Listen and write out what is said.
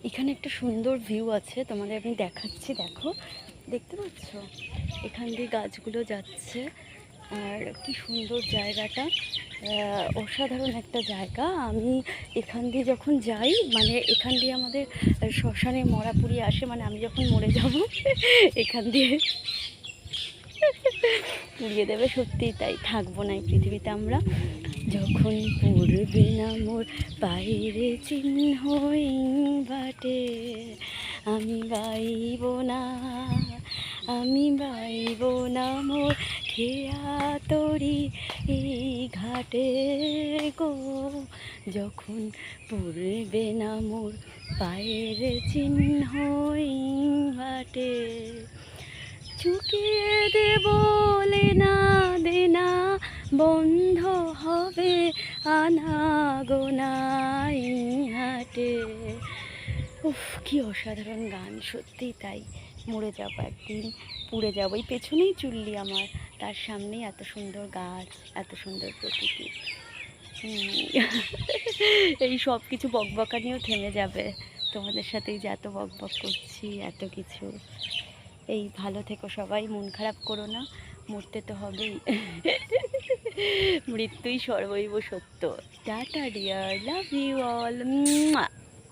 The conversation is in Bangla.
এখানে একটা সুন্দর ভিউ আছে, তোমাদের আমি দেখাচ্ছি। দেখো, দেখতে পাচ্ছ এখান দিয়ে গাছগুলো যাচ্ছে, আর কি সুন্দর জায়গাটা। অসাধারণ একটা জায়গা। আমি এখান দিয়ে যখন যাই, মানে এখান দিয়ে আমাদের শ্মশানে মরাপুরি আসে, মানে আমি যখন মরে যাব এখান দিয়ে পুড়িয়ে দেবে। সত্যিই তাই, থাকবো না এই পৃথিবীতে আমরা। যখন পড়বে না মোর বাইরে চিহ্ন বাটে, আমি বাইব না, আমি বাইব না মোর খেয়া তরি এই ঘাটে গো। যখন পড়বে না মোর পায়ের চিহ্ন বাটে, চুকিয়ে দেব লেনা দেনা, বন্ধ হবে আনাগোনাই হাটে। উফ, কি অসাধারণ গান, সত্যি তাই। মরে যাবো একদিন, পুড়ে যাবো। এই পেছনেই চুল্লি আমার, তার সামনেই এত সুন্দর গাছ, এত সুন্দর প্রকৃতি। এই সব কিছু বকবকানিও থেমে যাবে তোমাদের সাথেই, যে এত বকবক করছি, এত কিছু। এই ভালো থেকো সবাই, মন খারাপ করো না, মরতে তো হবেই। মৃত্যুই সর্বৈব সত্য। Tata dear, love you all.